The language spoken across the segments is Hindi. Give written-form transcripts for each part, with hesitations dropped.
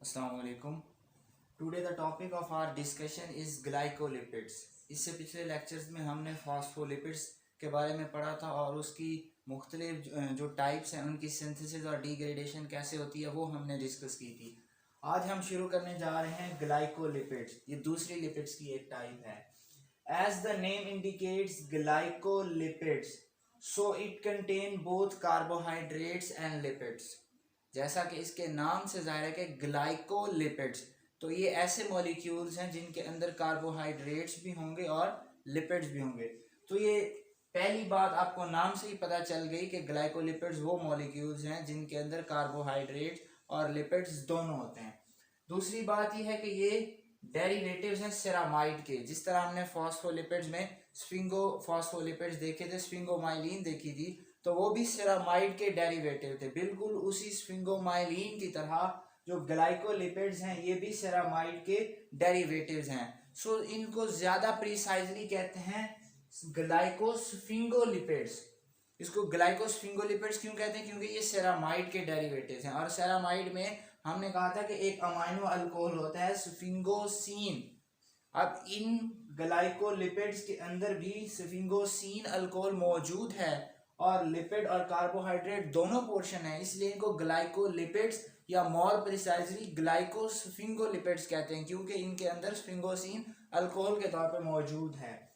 अस्सलाम वालेकुम। Today the topic of our discussion is glycolipids. इससे पिछले लेक्चर्स में हमने फॉस्फोलिपिड्स के बारे में पढ़ा था और उसकी मुख्तलिफ जो टाइप्स हैं उनकी सिंथेसिस और डिग्रेडेशन कैसे होती है वो हमने डिस्कस की थी। आज हम शुरू करने जा रहे हैं ग्लाइकोलिपिड्स। ये दूसरी लिपिड्स की एक टाइप है। As the name indicates glycolipids so it contain both carbohydrates and lipids. जैसा कि इसके नाम से जाहिर है कि ग्लाइकोलिपिड्स, तो ये ऐसे मॉलिक्यूल्स हैं जिनके अंदर कार्बोहाइड्रेट्स भी होंगे और लिपिड्स भी होंगे। तो ये पहली बात आपको नाम से ही पता चल गई कि ग्लाइकोलिपिड्स वो मॉलिक्यूल्स हैं जिनके अंदर कार्बोहाइड्रेट्स और लिपिड्स दोनों होते हैं। दूसरी बात यह है कि ये डेरिवेटिव्स हैं सेरामाइड के। जिस तरह हमने फॉस्फोलिपिड्स में स्फिंगोफॉस्फोलिपिड्स देखे थे, स्फिंगोमाइलिन देखी थी, तो वो भी सेरामाइड के डेरिवेटिव थे। बिल्कुल उसी स्फिंगोमाइलिन की तरह जो ग्लाइकोलिपिड्स हैं ये भी सेरामाइड के डेरिवेटिव्स हैं। सो इनको ज्यादा प्रिसाइजली कहते हैं ग्लाइकोस्फिंगोलिपिड्स। इसको ग्लाइकोस्फिंगोलिपिड्स क्यों कहते हैं? क्योंकि ये सेरामाइड के डेरिवेटिव्स हैं। और सेरामाइड में हमने कहा था कि एक अमाइनो अल्कोहल होता है स्फिंगोसीन। अब इन ग्लाइकोलिपिड्स के अंदर भी स्फिंगोसीन अल्कोहल मौजूद है और लिपिड और कार्बोहाइड्रेट दोनों पोर्शन है, इसलिए इनको ग्लाइकोलिपिड्स या मोर प्रिसाइजली ग्लाइकोस्फिंगोलिपिड्स कहते हैं, क्योंकि इनके अंदर स्फिंगोसीन अल्कोहल के तौर पर मौजूद है।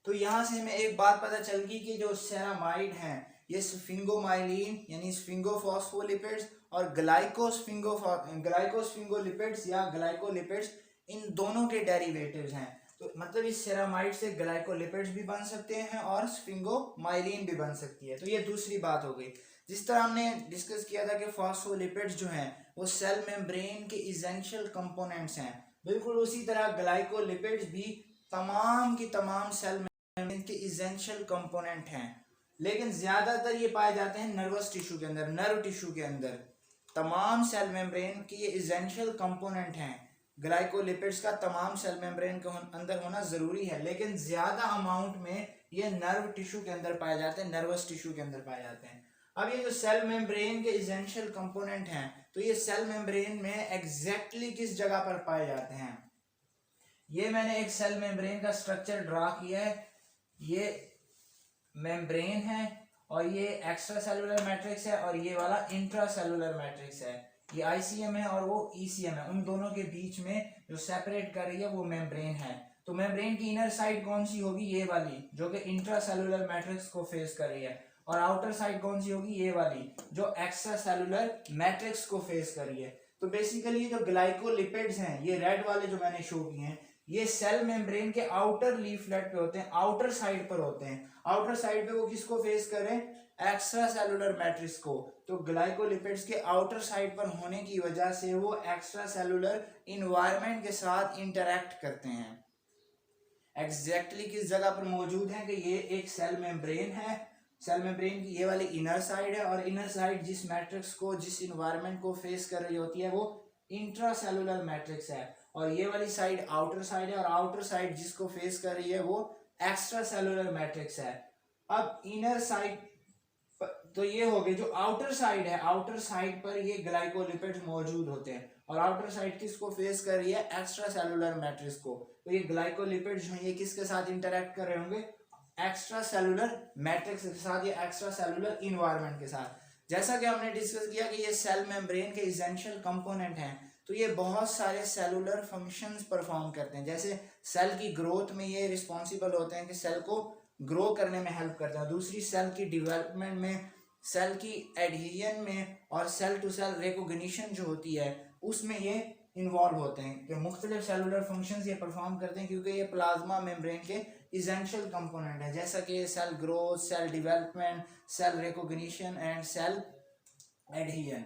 तो यहाँ से हमें एक बात पता चल गई कि जो सेरामाइड हैं ये स्फिंगोमाइलिन यानी स्फिंगोफॉस्फोलिपिड्स और ग्लाइकोस्फिंगोलिपिड्स या ग्लाइकोलिपिड्स इन दोनों के डेरिवेटिव्स हैं। तो मतलब इस सेरामाइड से ग्लाइकोलिपिड्स भी बन सकते हैं और स्फिंगोमाइलिन भी बन सकती है। तो ये दूसरी बात हो गई। जिस तरह हमने डिस्कस किया था कि फॉस्फोलिपिड्स जो हैं वो सेल मेम्ब्रेन के इसेंशियल कंपोनेंट्स हैं, बिल्कुल उसी तरह ग्लाइकोलिपिड्स भी तमाम की तमाम सेल मेम्ब्रेन के इसेंशियल कंपोनेंट हैं। लेकिन ज्यादातर ये पाए जाते हैं नर्वस टिश्यू के अंदर, नर्व टिश्यू के अंदर। तमाम सेल मेम्ब्रेन के ये इसेंशियल कंपोनेंट हैं। ग्लाइकोलिपिड्स का तमाम सेल मेम्ब्रेन के अंदर होना जरूरी है, लेकिन ज्यादा अमाउंट में ये नर्व टिश्यू के अंदर पाए जाते हैं, नर्वस टिश्यू के अंदर पाए जाते हैं। अब ये जो सेल मेम्ब्रेन के इसेंशियल कंपोनेंट हैं, तो ये सेल मेम्ब्रेन में एग्जैक्टली किस जगह पर पाए जाते हैं? ये मैंने एक सेल मेम्ब्रेन का स्ट्रक्चर ड्रा किया है। ये मेम्ब्रेन है और ये एक्स्ट्रा सेलुलर मैट्रिक्स है और ये वाला इंट्रा सेलुलर मैट्रिक्स है। ये आईसीएम है और वो ईसीएम है। उन दोनों के बीच में जो सेपरेट कर रही है वो मेम्ब्रेन है। तो मेम्ब्रेन की इनर साइड कौन सी होगी? ये वाली, जो कि इंट्रा सेलुलर मैट्रिक्स को फेस कर रही है। और आउटर साइड कौन सी होगी? ये वाली, जो एक्स्ट्रा सेलुलर मैट्रिक्स को फेस कर रही है। तो बेसिकली जो ग्लाइकोलिपिड्स हैं, ये रेड वाले जो मैंने शो किए हैं, ये सेल मेम्ब्रेन के आउटर लीफलेट पे होते हैं, आउटर साइड पर होते हैं। आउटर साइड पे वो किसको फेस करें? एक्स्ट्रा सेलुलर मैट्रिक्स को। तो ग्लाइकोलिपिड्स के आउटर साइड पर होने की वजह से वो एक्स्ट्रा सेलुलर इन्वायरमेंट के साथ इंटरेक्ट करते हैं। एग्जैक्टली किस जगह पर मौजूद है कि ये एक सेल मेम्ब्रेन है। सेल मेम्ब्रेन की ये वाली इनर साइड है और इनर साइड जिस मैट्रिक्स को, जिस इन्वायरमेंट को फेस कर रही होती है वो इंट्रा सेलुलर मैट्रिक्स है। और ये वाली साइड आउटर साइड है और आउटर साइड जिसको फेस कर रही है वो एक्स्ट्रा सेलुलर मैट्रिक्स है। अब इनर साइड तो ये हो गए, जो आउटर साइड है, आउटर साइड पर ये ग्लाइकोलिपिड्स मौजूद होते हैं और आउटर साइड किसको फेस कर रही है? एक्स्ट्रा सेलुलर मैट्रिक्स को। तो ये ग्लाइकोलिपिड्स जो ये किसके साथ इंटरेक्ट कर रहे होंगे? एक्स्ट्रा सेलुलर मैट्रिक्स के साथ या एक्स्ट्रा सेलुलर इन्वायरमेंट के साथ। जैसा कि हमने डिस्कस किया कि ये सेल मेम्ब्रेन के इसेंशियल कंपोनेंट हैं, तो ये बहुत सारे सेलुलर फंक्शंस परफॉर्म करते हैं। जैसे सेल की ग्रोथ में ये रिस्पॉन्सिबल होते हैं कि सेल को ग्रो करने में हेल्प करता है। दूसरी सेल की डेवलपमेंट में, सेल की एडहेजन में और सेल टू सेल रिकॉग्निशन जो होती है उसमें ये इन्वॉल्व होते हैं कि मुख्तलिफ सेलुलर फंक्शंस ये परफॉर्म करते हैं, क्योंकि ये प्लाज्मा मेम्ब्रेन के इसेंशियल कंपोनेंट है। जैसा कि cell growth, cell development, cell recognition and cell adhesion.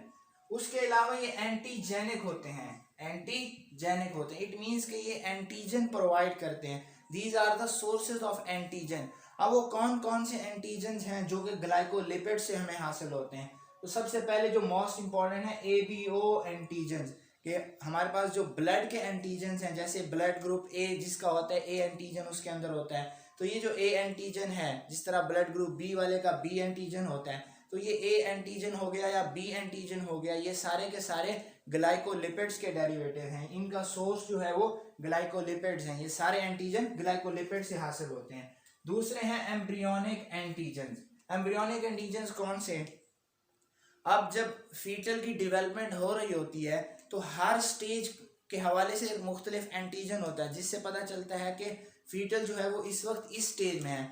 उसके अलावा ये एंटीजेनिक होते हैं, एंटीजेनिक होते हैं। इट मींस कि ये एंटीजन प्रोवाइड करते हैं। These are the sources of antigen. अब वो कौन कौन से एंटीजन हैं जो कि ग्लाइकोलिपिड से हमें हासिल होते हैं? तो सबसे पहले जो मोस्ट इंपॉर्टेंट है एबीओ एंटीजन, कि हमारे पास जो ब्लड के एंटीजन हैं, जैसे ब्लड ग्रुप ए जिसका होता है ए एंटीजन उसके अंदर होता है, तो ये जो ए एंटीजन है, जिस तरह ब्लड ग्रुप बी वाले का बी एंटीजन होता है, तो ये ए एंटीजन हो गया या बी एंटीजन हो गया, ये सारे के सारे ग्लाइकोलिपिड्स के डेरिवेटिव हैं, इनका सोर्स जो है वो ग्लाइकोलिपिड्स हैं। ये सारे एंटीजन ग्लाइकोलिपिड से हासिल होते हैं। दूसरे हैं एम्ब्रियोनिक एंटीजन। एम्ब्रियोनिक एंटीजन कौन से? अब जब फीटल की डेवलपमेंट हो रही होती है तो हर स्टेज के हवाले से एक मुख्तलिफ एंटीजन होता है, जिससे पता चलता है कि फीटल जो है वो इस वक्त इस स्टेज में है।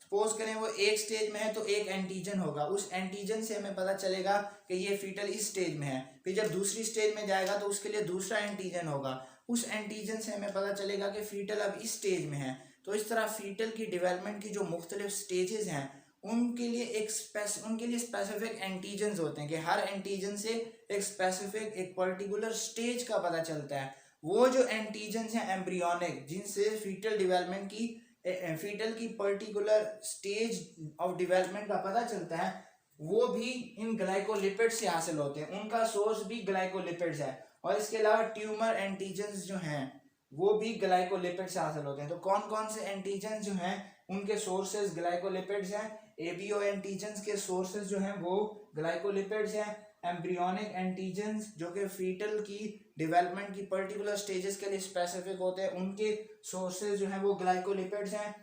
सपोज करें वो एक स्टेज में है तो एक एंटीजन होगा, उस एंटीजन से हमें पता चलेगा कि ये फीटल इस स्टेज में है। फिर जब दूसरी स्टेज में जाएगा तो उसके लिए दूसरा एंटीजन होगा, उस एंटीजन से हमें पता चलेगा कि फीटल अब इस स्टेज में है। तो इस तरह फीटल की डेवलपमेंट की जो मुख्तलिफ स्टेजेस हैं उनके लिए स्पेसिफिक एंटीजन्स होते हैं कि हर एंटीजन से एक स्पेसिफिक एक पर्टिकुलर स्टेज का पता चलता है। वो जो एंटीजन्स हैं एम्ब्रियोनिक, जिनसे फीटल डेवलपमेंट की फीटल की पर्टिकुलर स्टेज ऑफ डेवलपमेंट का पता चलता है, वो भी इन ग्लाइकोलिपिड्स से हासिल होते हैं, उनका सोर्स भी ग्लाइकोलिपिड्स है। और इसके अलावा ट्यूमर एंटीजन्स जो हैं वो भी ग्लाइकोलिपिड से हासिल होते हैं। तो कौन कौन से एंटीजन जो हैं उनके सोर्सेज ग्लाइकोलिपिड्स हैं। एबीओ एंटीजन्स के सोर्सेज जो हैं वो ग्लाइकोलिपिड्स हैं। एम्ब्रियोनिक एंटीजन्स जो कि फीटल की डेवलपमेंट की पर्टिकुलर स्टेजेस के लिए स्पेसिफिक होते हैं, उनके सोर्सेज जो हैं वो ग्लाइकोलिपिड्स हैं।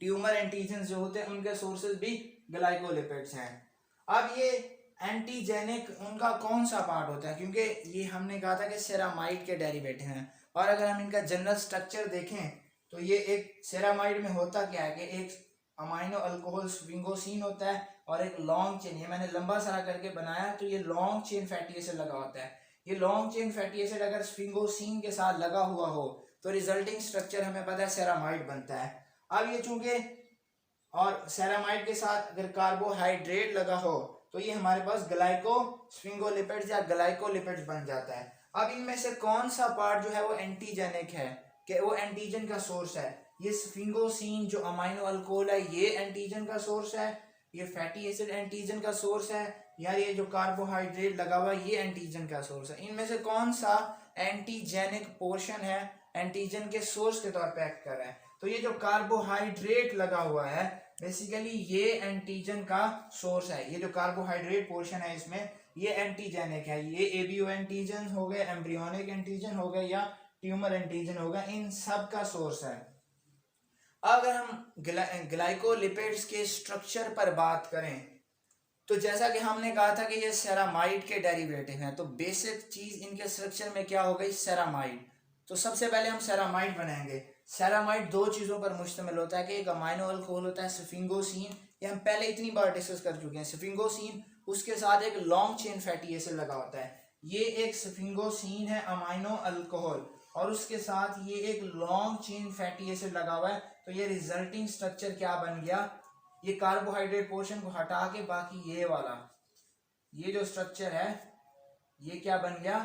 ट्यूमर एंटीजन्स जो होते हैं उनके सोर्सेज भी ग्लाइकोलिपिड्स हैं। अब ये एंटीजेनिक उनका कौन सा पार्ट होता है, क्योंकि ये हमने कहा था कि सेरामाइड के डेरिवेटिव हैं, और अगर हम इनका जनरल स्ट्रक्चर देखें तो ये एक सेरामाइड में होता क्या है कि एक अमाइनो अल्कोहल स्फिंगोसिन होता है और एक लॉन्ग चेन, ये मैंने लंबा सारा करके बनाया तो ये लॉन्ग चेन फैटी एसिड लगा होता है। ये लॉन्ग चेन फैटी एसिड अगर स्फिंगोसिन के साथ लगा हुआ हो तो रिजल्टिंग स्ट्रक्चर हमें पता है सेरामाइड बनता है। अब ये चूंकि और सेरामाइड के साथ अगर कार्बोहाइड्रेट लगा हो तो ये हमारे पास ग्लाइको स्फिंगोलिपिड्स या ग्लाइकोलिपिड्स बन जाता है। अब इनमें से कौन सा पार्ट जो है वो एंटीजेनिक है कि वो एंटीजन का सोर्स है? ये स्फिंगोसिन जो अमाइनो अल्कोहल है ये एंटीजन का सोर्स है, ये फैटी एसिड एंटीजन का सोर्स है, या ये जो कार्बोहाइड्रेट लगा हुआ ये एंटीजन का सोर्स है? इनमें से कौन सा एंटीजेनिक पोर्शन है एंटीजन के सोर्स के तौर पे एक्ट कर रहा है? तो ये जो कार्बोहाइड्रेट लगा हुआ है बेसिकली ये एंटीजन का सोर्स है। ये जो कार्बोहाइड्रेट पोर्शन है इसमें ये एंटीजेनिक है। ये एबीओ एंटीजन हो गए, एम्ब्रियोनिक एंटीजन हो गए या ट्यूमर एंटीजन हो गए, इन सब का सोर्स है। अगर हम ग्लाइकोलिपिड्स के स्ट्रक्चर पर बात करें तो जैसा कि हमने कहा था कि ये सेरामाइड के डेरिवेटिव हैं, तो बेसिक चीज इनके स्ट्रक्चर में क्या हो गई? सेरामाइड। तो सबसे पहले हम सेरामाइड बनाएंगे। सेरामाइड दो चीजों पर मुश्तमिल होता है कि एक अमाइनो अल्कोहल होता है स्फिंगोसिन, ये हम पहले इतनी बार डिस्कस कर चुके हैं स्फिंगोसिन, उसके साथ एक लॉन्ग चेन फैटी एसिड लगा होता है। ये एक स्फिंगोसिन है अमाइनो अल्कोहल और उसके साथ ये एक लॉन्ग चेन फैटी एसिड लगा हुआ है। तो ये रिजल्टिंग स्ट्रक्चर क्या बन गया? ये कार्बोहाइड्रेट पोर्शन को हटा के बाकी ये वाला ये जो स्ट्रक्चर है ये क्या बन गया?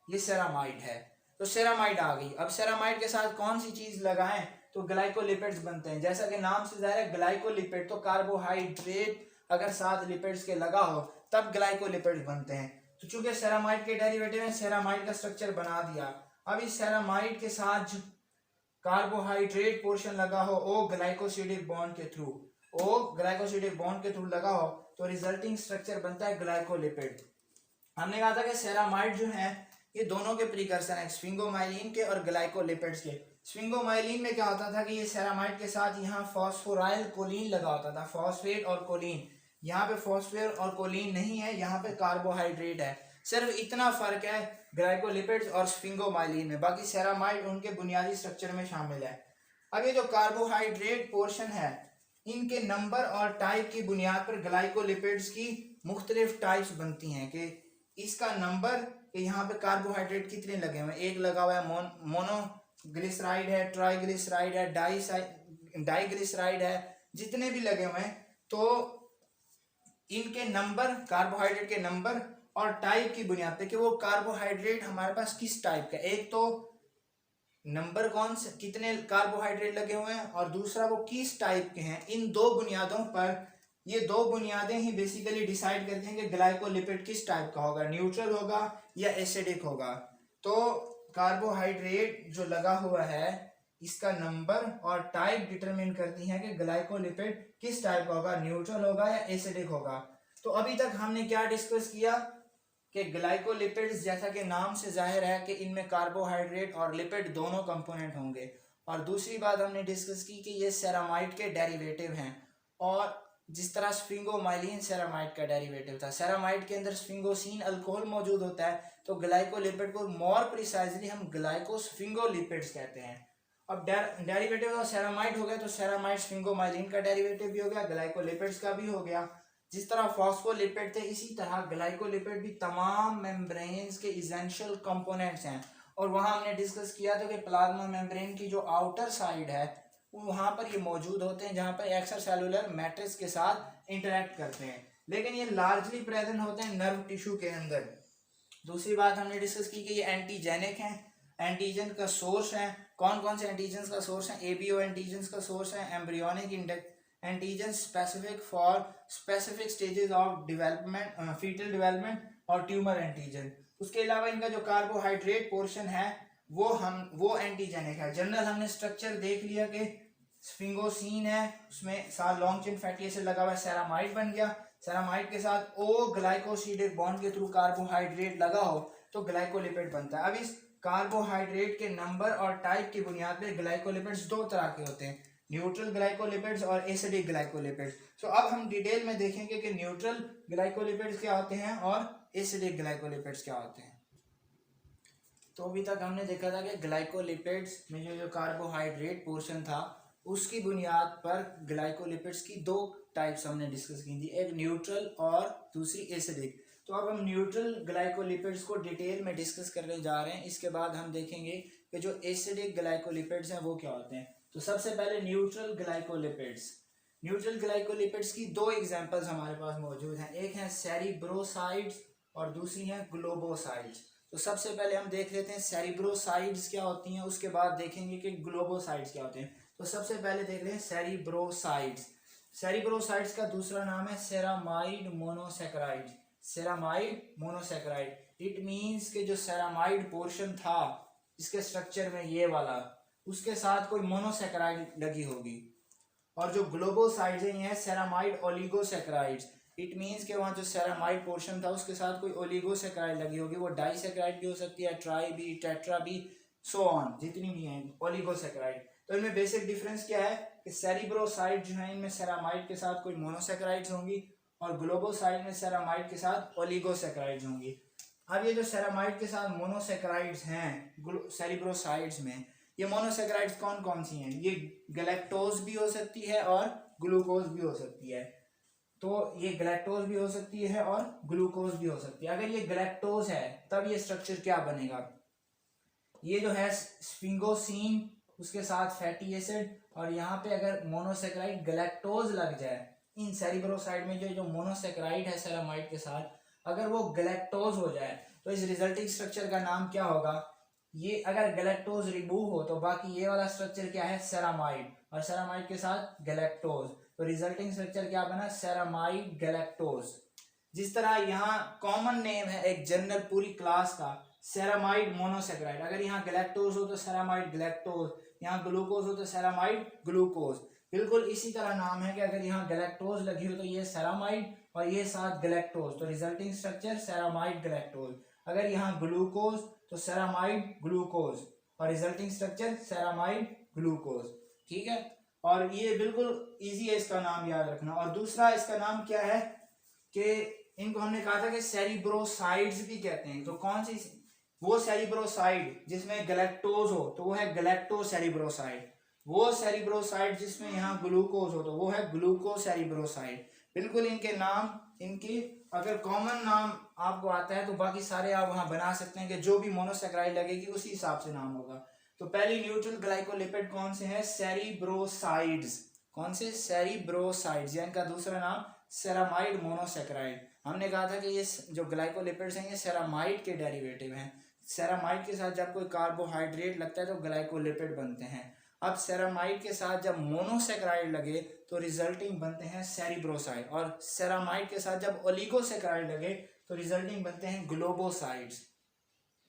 ये सेरामाइड है। तो सेरामाइड आ गई। अब सेरामाइड के साथ कौन सी चीज लगाएं तो ग्लाइकोलिपिड्स बनते हैं। जैसा कि नाम से जाहिर है ग्लाइकोलिपिड, तो कार्बोहाइड्रेट अगर साथ लिपिड्स के लगा हो तब ग्लाइकोलिपिड्स बनते हैं। तो चूंकि सेरामाइड के डेरिवेटिव में सेरामाइड का स्ट्रक्चर बना दिया, अब इस सेरामाइड के साथ जो कार्बोहाइड्रेट पोर्शन लगा हो ओ ग्लाइकोसिडिक बॉन्ड के थ्रू लगा हो तो रिजल्टिंग स्ट्रक्चर बनता है ग्लाइकोलिपिड। हमने कहा था कि सेरामाइड जो है ये दोनों के प्रीकर्सर हैं, स्फिंगोमाइलिन के और ग्लाइकोलिपिड्स के। स्फिंगोमाइलिन में क्या होता था कि ये सेरामाइड के साथ यहाँ फॉस्फोराइल कोलिन लगा होता था, फॉस्फेट और कोलिन। यहाँ पे फॉस्फेट और कोलिन नहीं है, यहाँ पे कार्बोहाइड्रेट है। सिर्फ इतना फर्क है ग्लाइकोलिपिड्स और स्फिंगोमाइलिन में, बाकी सेरामाइड उनके बुनियादी स्ट्रक्चर में शामिल है। अब ये जो कार्बोहाइड्रेट पोर्शन है इनके नंबर और टाइप की बुनियाद पर ग्लाइकोलिपिड्स की मुख्तलिफ टाइप्स बनती हैं कि इसका नंबर कि यहाँ पे कार्बोहाइड्रेट कितने लगे हुए हैं। एक लगा हुआ है मोनोग्लिसराइड है, ट्राइग्लिसराइड है, डाइग्लिसराइड है, जितने भी लगे हुए हैं तो इनके नंबर, कार्बोहाइड्रेट के नंबर और टाइप की बुनियाद पे कि वो कार्बोहाइड्रेट हमारे पास किस टाइप का, एक तो नंबर कौन से कितने कार्बोहाइड्रेट लगे हुए हैं और दूसरा वो किस टाइप के हैं। इन दो बुनियादों पर, ये दो बुनियादें ही बेसिकली डिसाइड करते हैं कि ग्लाइकोलिपिड किस टाइप का होगा, न्यूट्रल होगा या एसिडिक होगा। तो कार्बोहाइड्रेट जो लगा हुआ है इसका नंबर और टाइप डिटरमिन करती है कि ग्लाइकोलिपिड किस टाइप का होगा, न्यूट्रल होगा या एसिडिक होगा। तो अभी तक हमने क्या डिस्कस किया कि ग्लाइकोलिपिड्स, जैसा कि नाम से जाहिर है कि इनमें कार्बोहाइड्रेट और लिपिड दोनों कंपोनेंट होंगे। और दूसरी बात हमने डिस्कस की कि ये सेरामाइड के डेरिवेटिव हैं, और जिस तरह स्फिंगोमाइलिन सेरामाइड का डेरिवेटिव था, सेरामाइड के अंदर स्फिंगोसिन अल्कोहल मौजूद होता है, तो ग्लाइकोलिपिड को मोर प्रिसाइजली हम ग्लाइकोस्फिंगोलिपिड्स कहते हैं। अब डेरिवेटिव ऑफ सेरामाइड हो गया, तो सेरामाइड स्फिंगोमाइलिन का डेरिवेटिव भी हो गया, ग्लाइकोलिपिड्स का भी हो गया। जिस तरह फॉस्फोलिपिड थे, इसी तरह ग्लाइकोलिपिड भी तमाम मेम्ब्रेन्स के इसेंशियल कंपोनेंट्स हैं। और वहां हमने डिस्कस किया था कि प्लाज्मा मेम्ब्रेन की जो आउटर साइड है वहां पर ये मौजूद होते हैं, जहां पर एक्स्ट्रा सेलुलर मैट्रिक्स के साथ इंटरेक्ट करते हैं, लेकिन ये लार्जली प्रेजेंट होते हैं नर्व टिश्यू के अंदर। दूसरी बात हमने डिस्कस की कि ये एंटीजेनिक हैं, एंटीजन का सोर्स है। कौन कौन से एंटीजन का सोर्स है? एबीओ एंटीजन का सोर्स है, embryonic antigen specific for specific stages of development, fetal development, और ट्यूमर एंटीजन। उसके अलावा इनका जो कार्बोहाइड्रेट पोर्शन है वो एंटीजेनिक है। जनरल हमने स्ट्रक्चर देख लिया कि स्फिंगोसिन है, उसमें साथ लॉन्ग चेन फैटी एसिड लगा हुआ है, सेरामाइड बन गया। सेरामाइड के साथ ओ ग्लाइकोसिडिक बॉन्ड के थ्रू कार्बोहाइड्रेट लगा हो तो ग्लाइकोलिपिड बनता है। अब इस कार्बोहाइड्रेट के नंबर और टाइप की बुनियाद पर ग्लाइकोलिपिड्स दो तरह के होते हैं, न्यूट्रल ग्लाइकोलिपिड्स और एसिडिक ग्लाइकोलिपिड्स। तो अब हम डिटेल में देखेंगे कि न्यूट्रल ग्लाइकोलिपिड्स क्या होते हैं और एसिडिक ग्लाइकोलिपिड्स क्या होते हैं। तो अभी तक हमने देखा था कि ग्लाइकोलिपिड्स में जो कार्बोहाइड्रेट पोर्शन था उसकी बुनियाद पर ग्लाइकोलिपिड्स की दो टाइप्स हमने डिस्कस की थी, एक न्यूट्रल और दूसरी एसिडिक। तो अब हम न्यूट्रल ग्लाइकोलिपिड्स को डिटेल में डिस्कस करने जा रहे हैं। इसके बाद हम देखेंगे कि जो एसिडिक ग्लाइकोलिपिड्स हैं वो क्या होते हैं। तो सबसे पहले न्यूट्रल ग्लाइकोलिपिड्स। न्यूट्रल ग्लाइकोलिपिड्स की दो एग्जांपल्स हमारे पास मौजूद हैं, एक है सेरिब्रोसाइड्स और दूसरी है ग्लोबोसाइड्स। तो सबसे पहले हम देख लेते हैं सेरिब्रोसाइड्स क्या होती हैं, उसके बाद देखेंगे कि ग्लोबोसाइड्स क्या होते हैं। तो सबसे पहले देख रहे हैं सेरिब्रोसाइड्स। सेरिब्रोसाइड्स का दूसरा नाम है ceramide monosaccharide. Ceramide monosaccharide it means कि जो सेरामाइड पोर्शन था इसके स्ट्रक्चर में ये वाला, उसके साथ कोई मोनोसैकेराइड लगी होगी। और जो ग्लोबोसाइड्स हैं ये है सेरामाइड ओलिगोसैकेराइड्स। इट मींस कि वहाँ जो सेरामाइड पोर्शन था उसके साथ कोई ओलिगोसैकेराइड लगी होगी, वो डाइसैकेराइड भी हो सकती है, ट्राई भी, टेट्रा भी, सो ऑन, जितनी भी हैं ओलिगोसैकेराइड। तो इनमें बेसिक डिफरेंस क्या है कि सेरिब्रोसाइड जो है इनमें सेरामाइड के साथ कोई मोनोसैकेराइड्स होंगी और ग्लोबोसाइड में सेरामाइड के साथ ओलिगोसैकेराइड्स होंगी। अब ये जो सेरामाइड के साथ मोनोसैकेराइड्स हैं सेरिब्रोसाइड्स में, ये मोनोसैकेराइड्स कौन कौन सी हैं? ये गैलेक्टोज भी हो सकती है और ग्लूकोज भी हो सकती है। तो ये गैलेक्टोज भी हो सकती है और ग्लूकोज भी हो सकती है। अगर ये गैलेक्टोज है तब ये स्ट्रक्चर क्या बनेगा? ये जो है स्फिंगोसिन, उसके साथ फैटी एसिड, और यहाँ पे अगर मोनोसैकेराइड गैलेक्टोज लग जाए, इन सेरिब्रोसाइड में जो मोनोसैकेराइड है सेरामाइड के साथ, अगर वो गैलेक्टोज हो जाए तो इस रिजल्टिंग स्ट्रक्चर का नाम क्या होगा? ये अगर गैलेक्टोज रिमूव हो तो बाकी ये वाला स्ट्रक्चर क्या है? सेरामाइड, और सेरामाइड के साथ गैलेक्टोज, तो रिजल्टिंग स्ट्रक्चर क्या बना? Ceramide galactose. जिस तरह यहाँ कॉमन नेम है एक जनरल पूरी क्लास का, सेरामाइड मोनोसैकेराइड, अगर यहाँ गैलेक्टोज हो तो सेरामाइड गैलेक्टोज, यहाँ ग्लूकोज हो तो सेरामाइड ग्लूकोज। बिल्कुल इसी तरह नाम है कि अगर यहाँ गैलेक्टोज लगी हो तो ये सेरामाइड और ये साथ गैलेक्टोज, तो रिजल्टिंग स्ट्रक्चर सेरामाइड गैलेक्टोज। अगर यहाँ ग्लूकोज तो सेरामाइड ग्लूकोज और रिजल्टिंग स्ट्रक्चर सेरामाइड ग्लूकोज। ठीक है, और ये बिल्कुल इजी है इसका नाम याद रखना। और दूसरा इसका नाम क्या है कि इनको हमने कहा था कि सेरिब्रोसाइड्स भी कहते हैं। तो कौन सी? वो सेरिब्रोसाइड जिसमें गैलेक्टोज हो तो वो है गैलेक्टो सेरिब्रोसाइड, वो सेरिब्रोसाइड जिसमें यहाँ ग्लूकोज हो तो वो है ग्लूको सेरिब्रोसाइड। बिल्कुल इनके नाम, इनकी अगर कॉमन नाम आपको आता है तो बाकी सारे आप वहां बना सकते हैं कि जो भी मोनोसैकेराइड लगेगी उसी हिसाब से नाम होगा। तो पहली न्यूट्रल ग्लाइकोलिपिड कौन से हैं? सेरिब्रोसाइड्स। कौन से? सेरिब्रोसाइड्स, या इनका दूसरा नाम सेरामाइड मोनोसैकेराइड। हमने कहा था कि ये जो ग्लाइकोलिपिड्स हैं ये सेरामाइड के डेरिवेटिव हैं। सेरामाइड के साथ जब कोई कार्बोहाइड्रेट लगता है तो ग्लाइकोलिपिड बनते हैं। अब सेरामाइड के साथ जब मोनोसैकेराइड लगे तो रिजल्टिंग बनते हैं सेरिब्रोसाइड, और सेरामाइड के साथ जब ओलिगोसैकेराइड लगे तो रिजल्टिंग बनते हैं ग्लोबोसाइड्स।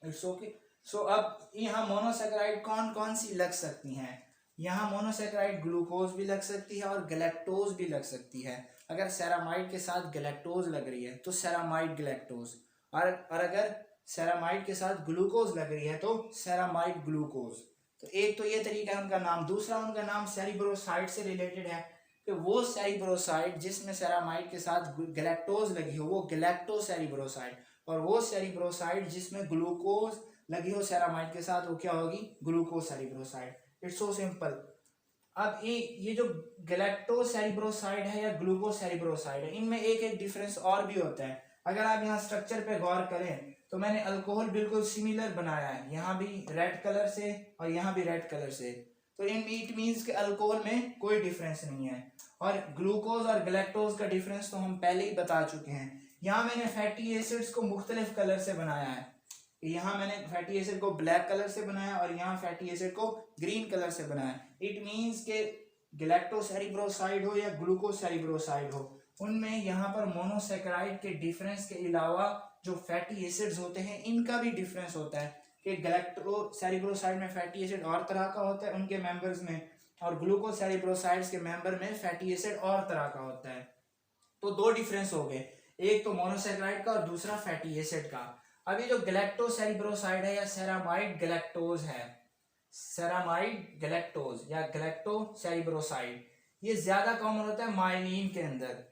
It's okay. सो अब यहाँ मोनोसैकेराइड कौन कौन सी लग सकती हैं? यहाँ मोनोसैकेराइड ग्लूकोज भी लग सकती है और गैलेक्टोज भी लग सकती है। अगर सेरामाइड के साथ गैलेक्टोज लग रही है तो सेरामाइड गैलेक्टोज, और अगर सेरामाइड के साथ ग्लूकोज लग रही है तो सेरामाइड ग्लूकोज। तो एक तो ये तरीका है उनका नाम। दूसरा उनका नाम सेरिब्रोसाइड से रिलेटेड है कि वो सेरिब्रोसाइड जिसमें सेरामाइड के साथ गैलेक्टोज लगी हो वो गैलेक्टोसेरिब्रोसाइड, और वो सेरिब्रोसाइड जिसमें ग्लूकोज लगी हो सेरामाइड के साथ वो क्या होगी, ग्लूकोसेरिब्रोसाइड। It's so simple. अब ये जो गैलेक्टोसेरिब्रोसाइड है या ग्लूकोसेरिब्रोसाइड है, इनमें एक एक डिफरेंस और भी होता है। अगर आप यहाँ स्ट्रक्चर पे गौर करें तो मैंने अल्कोहल बिल्कुल सिमिलर बनाया है, यहाँ भी रेड कलर से और यहाँ भी रेड कलर से। तो इट मीन्स कि अल्कोहल में कोई डिफरेंस नहीं है। और ग्लूकोज और गैलेक्टोज का डिफरेंस तो हम पहले ही बता चुके हैं। यहाँ मैंने फैटी एसिड्स को मुख्तलिफ कलर से बनाया है। यहाँ मैंने फैटी एसिड को ब्लैक कलर से बनाया और यहाँ फैटी एसिड को ग्रीन कलर से बनाया। इट मीन्स के गैलेक्टोसेरिब्रोसाइड हो या ग्लूकोसेरिब्रोसाइड हो, उनमें यहाँ पर मोनोसेकेराइड के डिफरेंस के अलावा जो फैटी एसिड्स होते हैं इनका भी डिफरेंस होता है कि गैलेक्टोसेरिब्रोसाइड में फैटी एसिड और तरह का होता है उनके मेंबर्स में, और ग्लूकोसेरिब्रोसाइड्स के मेंबर में फैटी एसिड और तरह का होता है। तो दो डिफरेंस हो गए, एक तो मोनोसेकेराइड का और दूसरा फैटी एसिड का। अभी जो गैलेक्टोसेरिब्रोसाइड है या सेरामाइड गैलेक्टोज है, सेरामाइड गैलेक्टोज या गैलेक्टोसेरिब्रोसाइड, ये ज्यादा कॉमन होता है माइलिन के अंदर।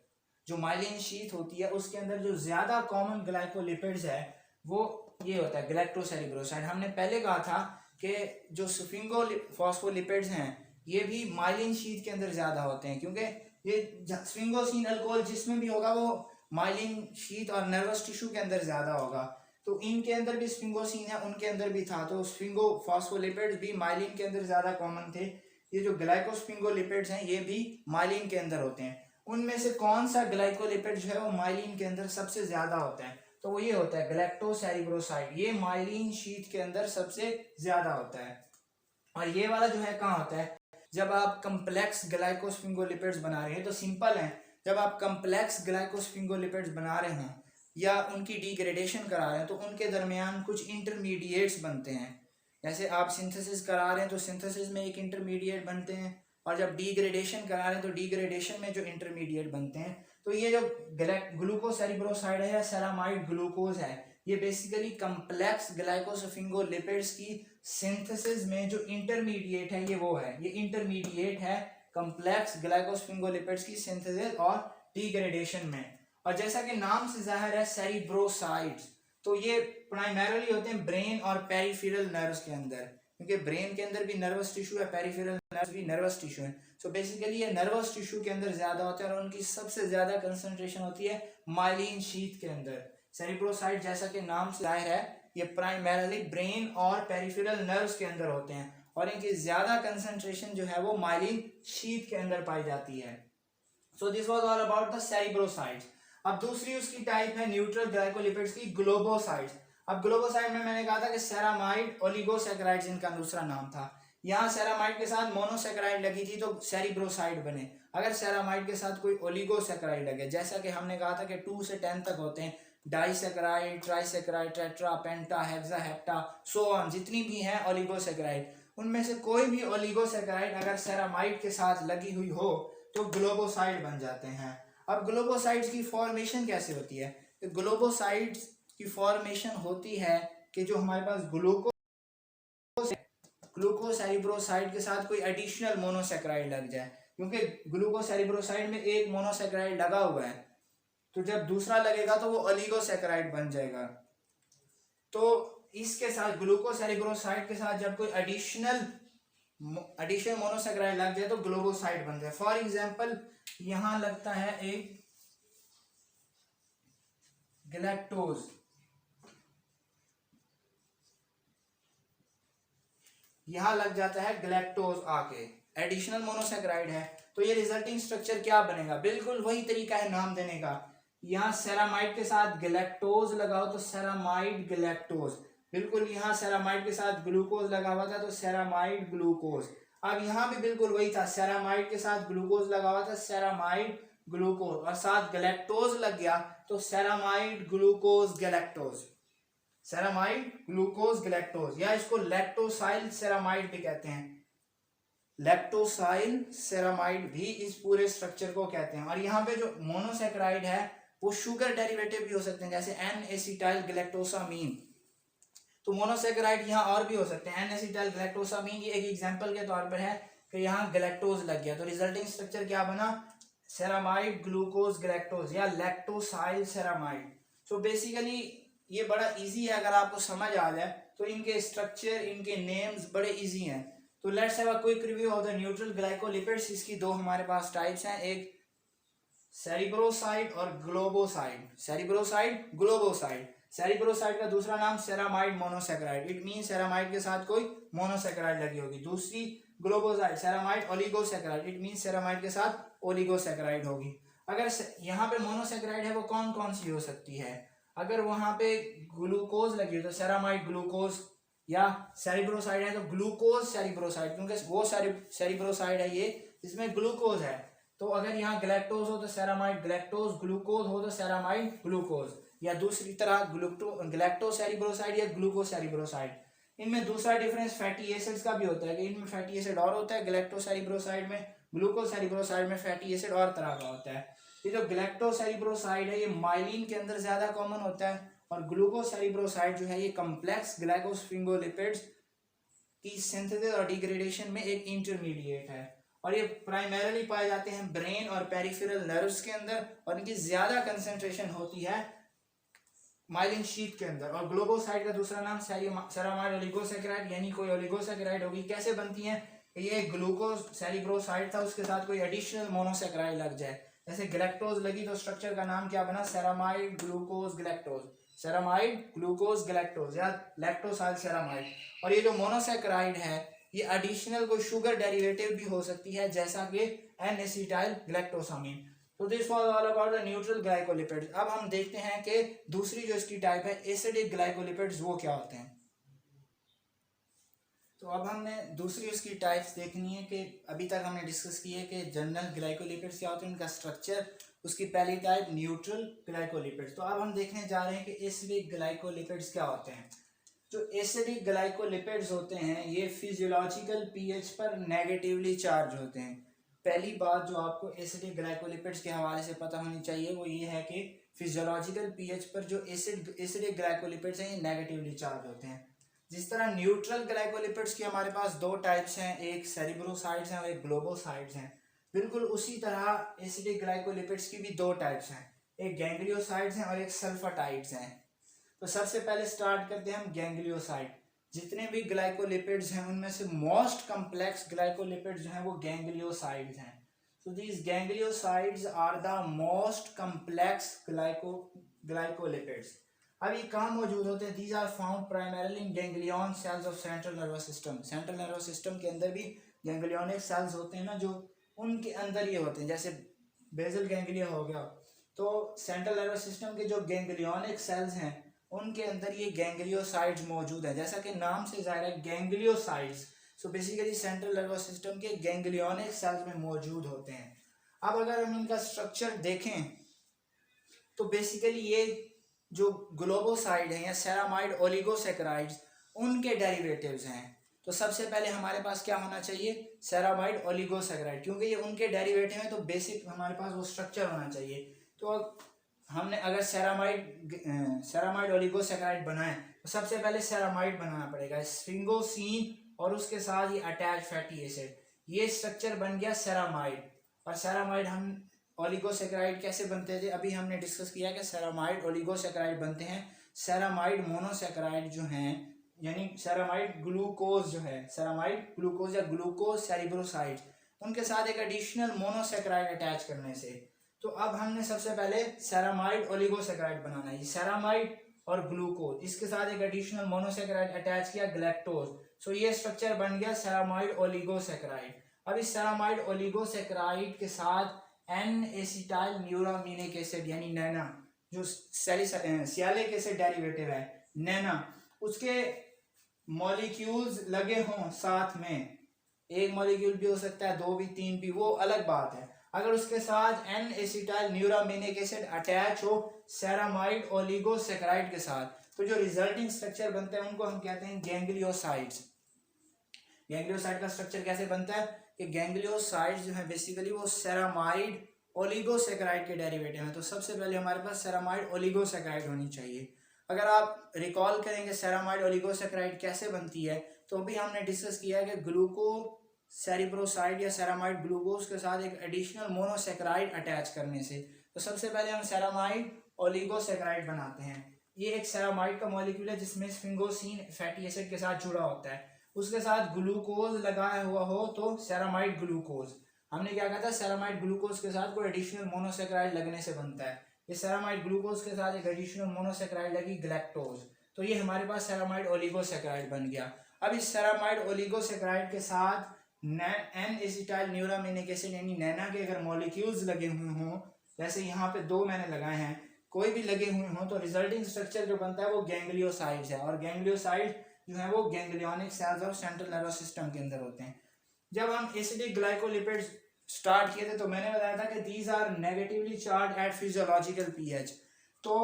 जो माइलिन शीथ होती है उसके अंदर जो ज्यादा कॉमन ग्लाइकोलिपिड्स है वो ये होता है गैलेक्टोसेरिब्रोसाइड। हमने पहले कहा था कि जो स्फिंगोफॉस्फोलिपिड्स हैं ये भी माइलिन शीथ के अंदर ज्यादा होते हैं, क्योंकि ये स्फिंगोसिन अल्कोहल जिसमें भी होगा वो माइलिन शीथ और नर्वस टिश्यू के अंदर ज्यादा होगा। तो इनके अंदर भी स्फिंगोसिन है, उनके अंदर भी था, तो स्फिंगोफॉस्फोलिपिड्स भी माइलिन के अंदर ज्यादा कॉमन थे। ये जो ग्लाइकोस्फिंगोलिपिड्स हैं ये भी माइलिन के अंदर होते हैं। उनमें से कौन सा ग्लाइकोलिपिड जो है वो माइलिन के अंदर सबसे ज्यादा होता है, तो वो ये होता है गैलेक्टोसेरिब्रोसाइड। ये माइलिन शीथ के अंदर सबसे ज्यादा होता है। और ये वाला जो है कहाँ होता है, जब आप कम्प्लेक्स ग्लाइकोस्फिंगोलिपिड्स बना रहे हैं। तो सिंपल है, जब आप कम्प्लेक्स ग्लाइकोस्फिंगोलिपिड्स बना रहे हैं या उनकी डिग्रेडेशन करा रहे हैं तो उनके दरमियान कुछ इंटरमीडिएट्स बनते हैं। जैसे आप सिंथेसिस करा रहे हैं तो सिंथेसिस में एक इंटरमीडिएट बनते हैं, और जब डिग्रेडेशन करा रहे हैं तो डिग्रेडेशन में जो इंटरमीडिएट बनते हैं। तो ये जो ग्लूकोसेरिब्रोसाइड है या सेरामाइड ग्लूकोज है ये बेसिकली कम्प्लेक्स ग्लाइकोस्फिंगोलिपिड्स की सिंथेसिस में जो इंटरमीडिएट है ये वो है, ये इंटरमीडिएट है कम्प्लेक्स ग्लाइकोस्फिंगोलिपिड्स की सिंथेसिस और डिग्रेडेशन में। और जैसा कि नाम से जाहिर है सेरिब्रोसाइड्स, तो ये प्राइमरीली होते हैं ब्रेन और पेरिफेरल नर्व्स के अंदर, क्योंकि ब्रेन के अंदर भी नर्वस टिश्यू है, पेरिफेरल नर्व्स भी नर्वस टिश्यू है। सो बेसिकली ये नर्वस टिश्यू के अंदर ज्यादा होते हैं और उनकी सबसे ज्यादा कंसंट्रेशन होती है माइलिन शीथ के अंदर। सेरिब्रोसाइड जैसा कि नाम से जाहिर है ये प्राइमरीली ब्रेन और पेरिफेरल नर्व्स के अंदर होते हैं और इनकी ज्यादा कंसंट्रेशन जो है वो माइलिन शीथ के अंदर पाई जाती है। So this was all about the cerebrosides. अब दूसरी उसकी टाइप है न्यूट्रल ग्लाइकोलिपिड्स की, ग्लोबोसाइड्स। अब ग्लोबोसाइड में मैंने कहा था कि सेरामाइड ओलिगोसैकेराइड्स इनका दूसरा नाम था। यहाँ सेरामाइड के साथ मोनोसैकेराइड लगी थी तो सेरिब्रोसाइड बने। अगर सेरामाइड के साथ कोई ओलिगोसैकेराइड लगे, जैसा कि हमने कहा था कि 2 से 10 तक होते हैं, disaccharide, trisaccharide, tetra, penta, hexa, hepta, so on, जितनी भी हैं ओलिगोसैकेराइड, उनमें से कोई भी ओलिगोसैकेराइड अगर सेरामाइड के साथ लगी हुई हो तो ग्लोबोसाइड बन जाते हैं। अब ग्लोबोसाइड्स की फॉर्मेशन कैसे होती है? तो ग्लोबोसाइड्स की फॉर्मेशन होती है कि जो हमारे पास ग्लूकोसेरिब्रोसाइड के साथ कोई एडिशनल मोनोसैकेराइड लग जाए, क्योंकि ग्लूकोसेरिब्रोसाइड में एक मोनोसैकेराइड लगा हुआ है, तो जब दूसरा लगेगा तो वो ओलिगोसैकेराइड बन जाएगा। तो इसके साथ ग्लूकोसेरिब्रोसाइड के साथ जब कोई एडिशनल मोनोसैकेराइड लग जाए तो ग्लोबोसाइड बन जाए। फॉर एग्जांपल यहां लगता है एक गैलेक्टोज, यहां लग जाता है गैलेक्टोज आके, एडिशनल मोनोसैकेराइड है, तो ये रिजल्टिंग स्ट्रक्चर क्या बनेगा? बिल्कुल वही तरीका है नाम देने का। यहाँ सेरामाइड के साथ गैलेक्टोज लगाओ तो सेरामाइड गैलेक्टोज, बिल्कुल यहाँ सेरामाइड के साथ ग्लूकोज लगा हुआ था तो सेरामाइड ग्लूकोज। अब यहाँ भी बिल्कुल वही था, सेरामाइड के साथ ग्लूकोज लगा हुआ था सेरामाइड ग्लूकोज, और साथ गैलेक्टोज लग गया तो ceramide glucose galactose, ceramide glucose galactose, या इसको लैक्टोसाइल सेरामाइड भी कहते हैं, लैक्टोसाइल सेरामाइड भी इस पूरे स्ट्रक्चर को कहते हैं। और यहाँ पे जो मोनोसैकेराइड है वो शुगर डेरिवेटिव भी हो सकते हैं, जैसे एन एसिटाइल गैलेक्टोसामीन। तो मोनोसेकेराइड यहाँ और भी हो सकते हैं। एन एसिटाइल गैलेक्टोसामीन ये एक एग्जांपल के तौर पर है कि यहाँ गैलेक्टोज लग गया, तो रिजल्टिंग स्ट्रक्चर क्या बना, सेरामाइड ग्लूकोज गैलेक्टोज या लैक्टोसाइल सेरामाइड। सो बेसिकली ये बड़ा इजी है, अगर आपको समझ आ जाए तो इनके स्ट्रक्चर, इनके नेम्स बड़े इजी हैं। तो let's have a quick review of the neutral glycolipids. इसकी दो हमारे पास टाइप्स हैं, एक सेरिब्रोसाइड और ग्लोबोसाइड। सेरिब्रोसाइड, ग्लोबोसाइड। सेरिब्रोसाइड का दूसरा नाम ceramide monosaccharide, it mean ceramide के साथ कोई मोनोसेकेराइड लगी होगी। दूसरी globoside ceramide oligosaccharide, it mean ceramide के साथ ओलिगोसेकेराइड होगी। अगर यहाँ पे मोनोसेकेराइड है वो कौन कौन सी हो सकती है, अगर वहां पे ग्लूकोज लगी हो तो सेरामाइड ग्लूकोज, या सेरिब्रोसाइड है तो ग्लूकोज सेरिब्रोसाइड, क्योंकि वो सेरिब्रोसाइड है ये जिसमें ग्लूकोज है। तो अगर यहाँ ग्लैक्टोज हो तो सेरामाइड ग्लैक्टोज, ग्लूकोज हो तो सेरामाइड ग्लूकोज, या दूसरी तरह ग्लैक्टो सेरिब्रोसाइड या ग्लूको सेरिब्रोसाइड। इनमें दूसरा डिफरेंस फैटी एसिड्स का भी होता है कि इनमें फैटी एसिड और होता है ग्लैक्टो सेरिब्रोसाइड में, ग्लूको सेरिब्रोसाइड में फैटी एसिड और तरह का होता है। ये जो ग्लैक्टो सेरिब्रोसाइड है ये माइलिन के अंदर ज्यादा कॉमन होता है, और ग्लूको सेरिब्रोसाइड जो है ये कम्प्लेक्स ग्लाइकोस्फिंगोलिपिड्स की सिंथेसिस और डिग्रेडेशन में एक इंटरमीडिएट है, और ये प्राइमरीली पाए जाते हैं ब्रेन और पेरिफेरल नर्व्स के अंदर, और इनकी ज्यादा कंसंट्रेशन होती है माइलिन शीथ के अंदर। और ग्लोबोसाइड का दूसरा नाम सेरामाइड ओलिगोसेकेराइड, यानी कोई ओलिगोसेकेराइड होगी। कैसे बनती है, ये ग्लूकोज सेरिब्रोसाइड था उसके साथ कोई एडिशनल मोनोसेकेराइड लग जाए, जैसे ग्लैक्टोज लगी तो स्ट्रक्चर का नाम क्या बना, ceramide glucose galactose, ceramide glucose galactose या लैक्टोसाइल सेरामाइड। और ये जो मोनोसेकेराइड है ये एडिशनल कोई शुगर डेरिवेटिव भी हो सकती है, जैसा कि एन एसिटाइल गैलेक्टोसामीन। तो this was all about the neutral glycolipids. अब हम देखते हैं कि दूसरी जो इसकी टाइप है एसिडिक ग्लाइकोलिपिड्स वो क्या होते हैं। तो अब हमने दूसरी उसकी टाइप्स देखनी है कि अभी तक हमने डिस्कस की है कि जनरल ग्लाइकोलिपिड्स क्या होते हैं, उनका स्ट्रक्चर। उसकी पहली टाइप न्यूट्रल ग्लाइकोलिपिड्स। तो अब हम देखने जा रहे हैं कि एसिडिक ग्लाइकोलिपिड्स क्या होते हैं। जो एसिडिक ग्लाइकोलिपिड्स होते हैं ये फिजियोलॉजिकल पीएच पर नेगेटिवली चार्ज होते हैं। पहली बात जो आपको एसिडिक ग्लाइकोलिपिड्स के हवाले से पता होनी चाहिए वो ये है कि फिजियोलॉजिकल पीएच पर जो एसिडिक ग्लाइकोलिपिड्स हैं ये नेगेटिवली चार्ज होते हैं। जिस तरह न्यूट्रल ग्लाइकोलिपिड्स की हमारे पास दो टाइप्स हैं, एक सेरिब्रोसाइड्स हैं और एक ग्लोबोसाइड्स हैं, बिल्कुल उसी तरह एसिडिक ग्लाइकोलिपिड्स की भी दो टाइप्स हैं, एक गैंग्लियोसाइड्स हैं और एक सल्फाटाइड्स हैं। तो सबसे पहले स्टार्ट करते हैं हम गैंग्लियोसाइड। जितने भी ग्लाइकोलिपिड्स हैं उनमें से मोस्ट कम्प्लेक्स ग्लाइकोलिपिड्स जो हैं वो गैंग्लियोसाइड्स हैं। So these gangliosides are the most complex glycolipids. अब ये कहाँ मौजूद होते हैं, these are found primarily in ganglion cells of central nervous system. Central nervous system के अंदर भी गैंग्लियोनिक सेल्स होते हैं ना, जो उनके अंदर ये होते हैं, जैसे बेसल गैंग्लिया हो गया। तो सेंट्रल नर्वस सिस्टम के जो गैंग्लियोनिक सेल्स हैं उनके अंदर ये गैंग्लियोसाइड्स मौजूद है, जैसा कि नाम से जाहिर है gangliosides. So basically central nervous system के गैंग्लियोनिक सेल्स में मौजूद होते हैं। अब अगर हम इनका स्ट्रक्चर देखें तो बेसिकली ये जो ग्लोबोसाइड है या सेरामाइड ओलिगोसेकेराइड्स उनके डेरिवेटिव्स हैं। तो सबसे पहले हमारे पास क्या होना चाहिए, सेरामाइड ओलिगोसेकेराइड, क्योंकि ये उनके डेरिवेटिव हैं तो बेसिक हमारे पास वो स्ट्रक्चर होना चाहिए। तो हमने अगर सेरामाइड ओलिगोसेकेराइड बनाए तो सबसे पहले सेरामाइड बनाना पड़ेगा, स्फिंगोसीन और उसके साथ ही अटैच फैटी एसिड, ये स्ट्रक्चर बन गया सेरामाइड। और सेरामाइड हम ओलिगोसेकेराइड कैसे बनते थे, अभी हमने डिस्कस किया कि सेरामाइड ओलिगोसेकेराइड बनते हैं सेरामाइड मोनोसेकेराइड जो हैं, यानी सेरामाइड ग्लूकोज जो है, सेरामाइड ग्लूकोज या ग्लूकोज सेरिब्रोसाइड, उनके साथ एक एडिशनल मोनोसेकेराइड अटैच करने से। तो अब हमने सबसे पहले सेरामाइड ओलिगोसेकेराइड बनाना है, सेरामाइड और ग्लूकोज, इसके साथ एक एडिशनल मोनोसेकेराइड अटैच किया ग्लैक्टोज। सो ये स्ट्रक्चर बन गया सेरामाइड ओलिगोसेकेराइड। अब इस सेरामाइड ओलिगोसेकेराइड के साथ एन एसिटाइल न्यूरामिनिक एसिड यानी नैना, जो सियालिक एसिड डेरिवेटिव है नैना, उसके मॉलिक्यूल्स लगे हों साथ में, एक मॉलिक्यूल भी हो सकता है, दो भी, तीन भी, वो अलग बात है। अगर उसके साथ N acetyl neuraminic acid attach हो सेरामाइड ओलिगोसेकेराइड के साथ, तो जो रिजल्टिंग स्ट्रक्चर बनते हैं उनको हम कहते हैं गैंग्लियोसाइड्स। गैंग्लियोसाइड का स्ट्रक्चर कैसे बनता है कि गैंग्लियोसाइड्स जो है बेसिकली वो सेरामाइड ओलिगोसैकेराइड के डेरिवेटिव हैं, तो सबसे पहले हमारे पास सेरामाइड ओलिगोसैकेराइड होनी चाहिए। अगर आप रिकॉल करेंगे सेरामाइड ओलिगोसैकेराइड कैसे बनती है, तो अभी हमने डिस्कस किया है कि ग्लूकोसेरिब्रोसाइड या सेरामाइड ग्लूकोज के साथ एक एडिशनल मोनोसैकेराइड अटैच करने से, तो सबसे पहले हम सेरामाइड ओलिगोसैकेराइड बनाते हैं। ये एक सेरामाइड का मॉलिक्यूल है जिसमें स्फिंगोसिन फैटी एसिड के साथ जुड़ा होता है, उसके साथ ग्लूकोज लगाया हुआ हो तो सेरामाइड ग्लूकोज। हमने क्या कहा था, सेरामाइड ग्लूकोज के साथ कोई एडिशनल मोनोसैकेराइड लगने से बनता है। ये सेरामाइड ग्लूकोज के साथ एक एडिशनल मोनोसैकेराइड लगी गैलेक्टोज, तो ये हमारे पास सेरामाइड ओलिगोसैकेराइड बन गया। अब इस सेरामाइड ओलिगोसैकेराइड के साथ एन एसिटाइल न्यूरामिनिक एसिड यानी नैना के अगर मॉलिक्यूल्स लगे हुए हों, जैसे यहाँ पे 2 मैंने लगाए हैं, कोई भी लगे हुए हों, तो रिजल्टिंग स्ट्रक्चर जो बनता है वो गैंग्लियोसाइड्स है, और गैंग्लियोसाइड जो है वो ganglionic cells of central nervous system के अंदर होते हैं। जब हम एसिडिक ग्लाइकोलिपिड्स स्टार्ट किए थे तो मैंने बताया था कि these are negatively charged at physiological pH, तो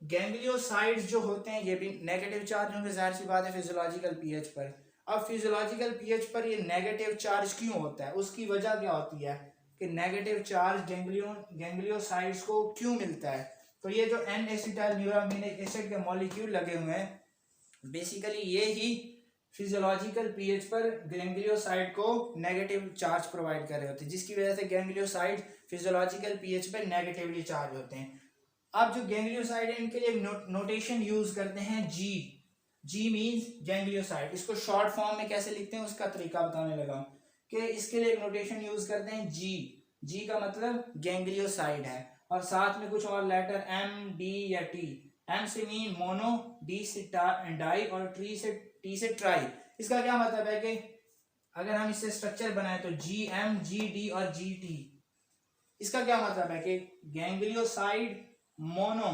गैंग्लियोसाइड्स जो होते हैं ये भी नेगेटिव चार्ज होंगे, जाहिर सी बात है फिजियोलॉजिकल पीएच पर। अब फिजियोलॉजिकल पीएच पर ये नेगेटिव चार्ज क्यों होता है, उसकी वजह क्या होती है कि नेगेटिव चार्ज गैंग्लियोसाइड्स को क्यों मिलता है। तो ये जो एन एसिटाइल न्यूरामिनिक एसिड के मॉलिक्यूल लगे हुए हैं, बेसिकली ये ही फिजियोलॉजिकल पीएच पर गैंग्लियोसाइड को नेगेटिव चार्ज प्रोवाइड कर रहे होते हैं, जिसकी वजह से गैंग्लियोसाइड फिजियोलॉजिकल पीएच पर नेगेटिवली चार्ज होते हैं। अब जो गैंग्लियोसाइड है इनके लिए नोटेशन यूज करते हैं जी। जी मीन्स गैंग्लियोसाइड, इसको शॉर्ट फॉर्म में कैसे लिखते हैं उसका तरीका बताने लगा हूं कि इसके लिए एक नोटेशन यूज करते हैं जी। जी का मतलब गैंग्लियोसाइड है, और साथ में कुछ और लेटर एम, डी या टी। एम से मीन मोनो, डी से डाई और टी से ट्राई। इसका क्या मतलब है कि अगर हम इससे स्ट्रक्चर बनाए तो जी एम, जी डी और जी टी, इसका क्या मतलब है कि ganglioside mono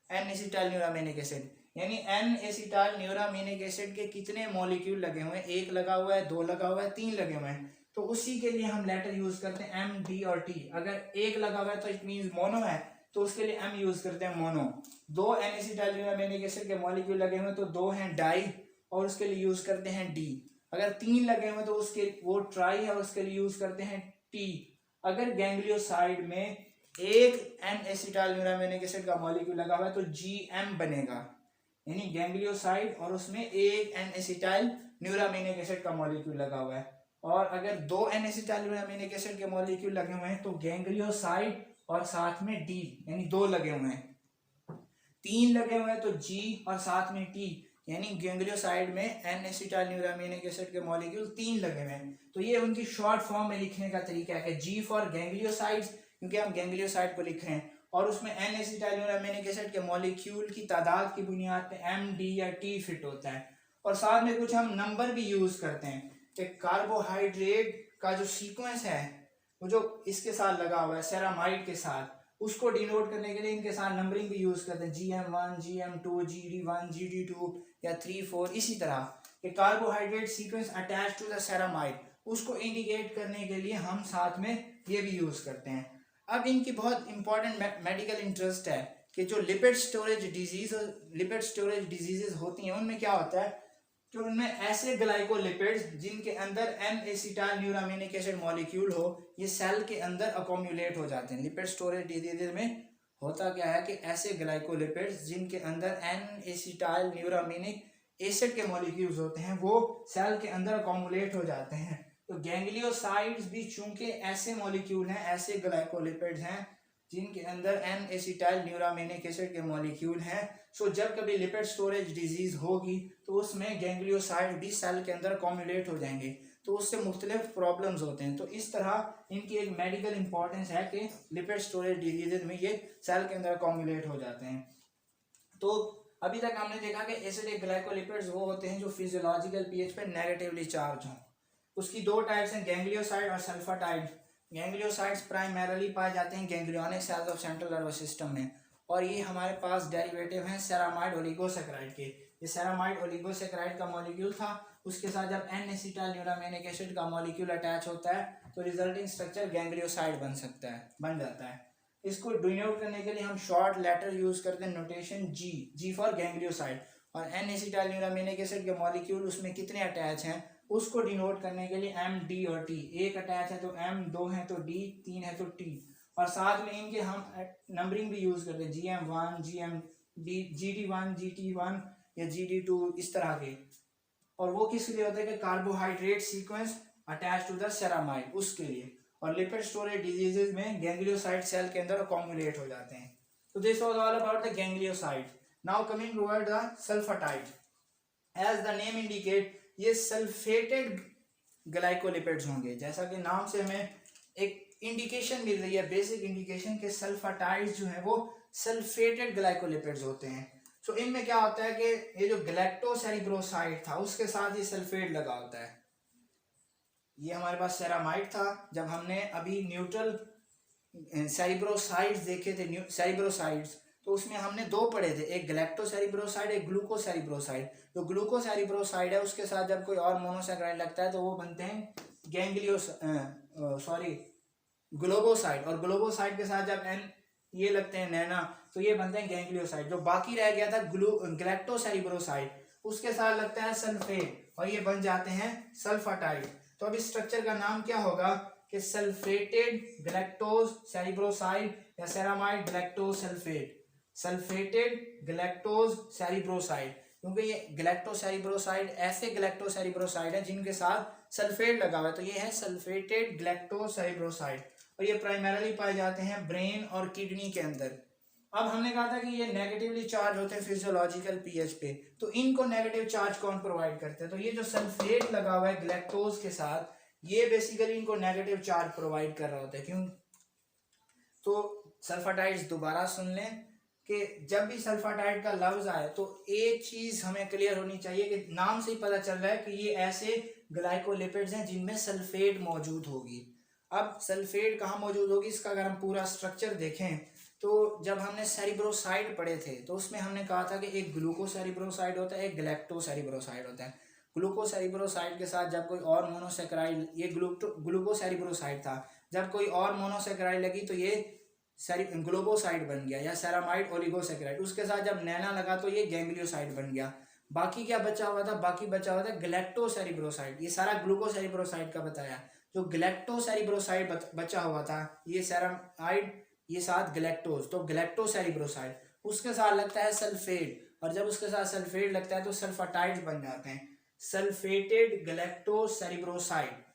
N acetyl neuraminic acid, यानी एन एसिटाइल न्यूरामिनिक एसिड के कितने मॉलिक्यूल लगे हुए हैं, 1 लगा हुआ है, 2 लगा हुआ है, 3 लगे हुए हैं, तो उसी के लिए हम लेटर यूज करते हैं एम, डी और टी। अगर 1 लगा हुआ है तो इट मींस मोनो है, तो उसके लिए एम यूज करते हैं mono. 2 N acetyl neuraminic acid के मॉलिक्यूल लगे हुए हैं तो 2 हैं डाई, और उसके लिए यूज करते हैं डी। अगर 3 लगे हुए तो उसके वो ट्राई है और उसके लिए यूज करते हैं टी। अगर गैंग्लियोसाइड में 1 एन एसिटाइल न्यूरामिनिक एसिड का मॉलिक्यूल लगा हुआ है तो जीएम बनेगा, यानी गैंग्लियोसाइड और उसमें 1 एन एसिटाइल न्यूरामिनिक एसिड का मॉलिक्यूल लगा हुआ है। और अगर 2 एन एसिटाइल न्यूरामिनिक एसिड के मॉलिक्यूल लगे हुए हैं तो गैंग्लियोसाइड और साथ में डी, यानी 2 लगे हुए हैं। 3 लगे हुए हैं तो जी और साथ में टी, यानी गैंग्लियोसाइड में एन एसिटाइल न्यूरामिनिक एसिड के मॉलिक्यूल 3 लगे हुए हैं। तो ये उनकी शॉर्ट फॉर्म में लिखने का तरीका है कि जी फॉर गैंग्लियोसाइड्स, क्योंकि हम गैंग्लियोसाइड को लिख रहे हैं, और उसमें एन एसिटाइल न्यूरामिनिक एसिड के मॉलिक्यूल की तादाद की बुनियाद पे एम, डी या टी फिट होता है। और साथ में कुछ हम नंबर भी यूज करते हैं कि कार्बोहाइड्रेट का जो सीक्वेंस है वो जो इसके साथ लगा हुआ है सेरामाइड के साथ, उसको डिनोट करने के लिए इनके साथ नंबरिंग भी यूज करते हैं, GM1, GM2, GD1, GD2 या 3, 4, इसी तरह कि carbohydrate sequence attach to the ceramide, उसको इंडिकेट करने के लिए हम साथ में ये भी यूज करते हैं। अब इनकी बहुत इंपॉर्टेंट मेडिकल इंटरेस्ट है कि जो लिपिड स्टोरेज डिजीजेस होती हैं उनमें क्या होता है कि उनमें ऐसे ग्लाइकोलिपिड्स जिनके अंदर N acetyl neuraminic acid molecule हो, ये सेल के अंदर अकोम्युलेट हो जाते हैं। लिपिड स्टोरेज डिजीजेज में होता क्या है कि ऐसे ग्लाइकोलिपिड्स जिनके अंदर एन एसिटाइल न्यूरामिनिक एसिड के मॉलिक्यूल्स होते हैं वो सेल के अंदर अकोम्युलेट हो जाते हैं। तो गैंग्लियोसाइड्स भी चूंकि ऐसे मॉलिक्यूल हैं, ऐसे ग्लाइकोलिपिड्स हैं जिनके अंदर एन एसिटाइल न्यूरामिनिक एसिड के मॉलिक्यूल हैं, सो जब कभी लिपिड स्टोरेज डिजीज होगी तो उसमें गैंग्लियोसाइड भी सेल के अंदर अकोम्युलेट हो जाएंगे, तो उससे मुख्तलिफ प्रॉब्लम्स होते हैं। तो इस तरह इनकी एक मेडिकल इंपॉर्टेंस है कि लिपिड स्टोरेज डिजीज में ये सेल के अंदर अकोम्युलेट हो जाते हैं। तो अभी तक हमने देखा कि एसिडिक ग्लाइकोलिपिड्स वो होते हैं जो फिजियोलॉजिकल पीएच पे नेगेटिवली चार्ज हों। उसकी 2 टाइप्स हैं, गैंग्लियोसाइड और सल्फाटाइड। गैंग्लियोसाइड्स प्राइमरीली पाए जाते हैं ganglionic cells of central nervous system में, और ये हमारे पास डेरिवेटिव हैं सेरामाइड ओलिगोसैकेराइड के। ये सेरामाइड ओलिगोसैकेराइड का मॉलिक्यूल था, उसके साथ जब एन एसिटाइल न्यूरामिनिक एसिड का मॉलिक्यूल अटैच होता है तो रिजल्टिंग स्ट्रक्चर गैंग्लियोसाइड बन जाता है। इसको डिनोट करने के लिए हम शॉर्ट लेटर यूज करते हैं, नोटेशन जी फॉर गैंग्लियोसाइड, और एन एसिटाइल न्यूरामिनिक एसिड के मॉलिक्यूल उसमें कितने अटैच हैं उसको डिनोट करने के लिए एम, डी और टी, एक अटैच है तो एम, दो है तो डी, तीन है तो टी, और साथ में इनके हम नंबरिंग भी यूज करते हैं, G M one, G M D, G D one, G T one या जी डी टू, इस तरह के। और वो किस लिए होता है कि carbohydrate sequence attach to the ceramide, उसके लिए। और लिपिड स्टोरेज डिजीजेज में गैंग्लियोसाइड सेल के अंदर अकोमुलेट हो जाते हैं। तो this was all about the ganglioside. Now coming toward the sulfatide, as the name indicate, ये सल्फेटेड ग्लाइकोलिपिड्स होंगे। जैसा कि नाम से हमें एक इंडिकेशन मिल रही है, बेसिक इंडिकेशन के सल्फाटाइड्स जो है वो सल्फेटेड ग्लाइकोलिपिड्स होते हैं। सो इनमें क्या होता है कि ये जो गैलेक्टोसेरिब्रोसाइड था उसके साथ ये सल्फेट लगा होता है। ये हमारे पास सेरामाइड था, जब हमने अभी न्यूट्रल सेरिब्रोसाइड्स देखे थे, सेरिब्रोसाइड्स, तो उसमें हमने दो पढ़े थे, एक गैलेक्टोसेरिब्रोसाइड, एक ग्लूकोसेरिब्रोसाइड। जो ग्लूकोसेरिब्रोसाइड है उसके साथ जब कोई और मोनोसैकेराइड लगता है तो वो बनते हैं ग्लोबोसाइड, और ग्लोबोसाइड के साथ जब एन ये लगते हैं नैना तो ये बनते हैं गैंग्लियोसाइड। जो बाकी रह गया था गैलेक्टोसेरिब्रोसाइड, उसके साथ लगता है सल्फेट और ये बन जाते हैं सल्फाटाइड। तो अब इस स्ट्रक्चर का नाम क्या होगा कि सल्फेटेड गैलेक्टोज सेरिब्रोसाइड या ceramide galactose sulfate, sulfated galactose cerebroside, क्योंकि ये गैलेक्टोसेरिब्रोसाइड ऐसे गैलेक्टोसेरिब्रोसाइड है जिनके साथ सल्फेट लगा हुआ है, तो ये है सल्फेटेड गैलेक्टोसेरिब्रोसाइड, और ये प्राइमरीली पाए जाते हैं ब्रेन और किडनी के अंदर। अब हमने कहा था कि ये नेगेटिवली चार्ज होते हैं फिजियोलॉजिकल पीएच पे, तो इनको नेगेटिव चार्ज कौन प्रोवाइड करते हैं? तो ये जो सल्फेट लगा हुआ है ग्लैक्टोज के साथ, ये बेसिकली इनको नेगेटिव चार्ज प्रोवाइड कर रहा होता है। क्यों? तो सल्फाटाइड्स दोबारा सुन लें कि जब भी सल्फाटाइड का लफ्ज आए तो एक चीज हमें क्लियर होनी चाहिए कि नाम से ही पता चल रहा है कि ये ऐसे ग्लाइकोलिपिड्स हैं जिनमें सल्फेट मौजूद होगी। अब सल्फेट कहाँ मौजूद होगी, इसका अगर हम पूरा स्ट्रक्चर देखें तो जब हमने सेरिब्रोसाइड पढ़े थे तो उसमें हमने कहा था कि एक ग्लूकोसेरिब्रोसाइड होता है, एक गैलेक्टोसेरिब्रोसाइड होता है। ग्लूकोसेरिब्रोसाइड के साथ जब कोई और मोनोसेकेराइड, ये ग्लूकोसेरिब्रोसाइड था, जब कोई और मोनोसेकेराइड लगी तो ये ग्लोबोसाइड बन गया या सेरामाइड ओलिगोसेकेराइड। उसके साथ जब नैना लगा तो ये गैंग्लियोसाइड बन गया। बाकी क्या बचा हुआ था? बाकी बचा हुआ था गैलेक्टोसेरिब्रोसाइड। ये सारा ग्लूकोसेरिब्रोसाइड का बताया। जो गैलेक्टोसेरिब्रोसाइड बचा हुआ था, ये सेरामाइड, ये साथ गैलेक्टोज, तो गैलेक्टोसेरिब्रोसाइड, उसके साथ लगता है सल्फेट, और जब उसके साथ सल्फेट लगता है तो सल्फाटाइड्स बन जाते हैं, सल्फेटेड गैलेक्टोसेरिब्रोसाइड।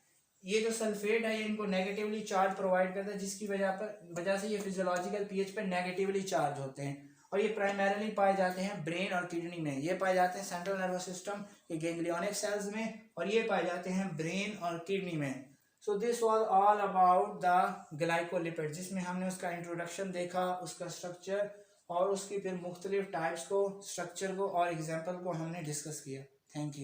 ये जो सल्फेट है ये इनको नेगेटिवली चार्ज प्रोवाइड करता है, जिसकी वजह से ये फिजियोलॉजिकल पीएच पर नेगेटिवली चार्ज होते हैं, और ये प्राइमरीली पाए जाते हैं ब्रेन और किडनी में। ये पाए जाते हैं सेंट्रल नर्वस सिस्टम के गैंग्लियोनिक सेल्स में, और ये पाए जाते हैं ब्रेन और किडनी में। सो this was all about the glycolipid, जिसमें हमने उसका इंट्रोडक्शन देखा, उसका स्ट्रक्चर, और उसकी फिर मुख्तलिफ टाइप्स को, स्ट्रक्चर को और एग्जाम्पल को हमने डिस्कस किया। Thank you.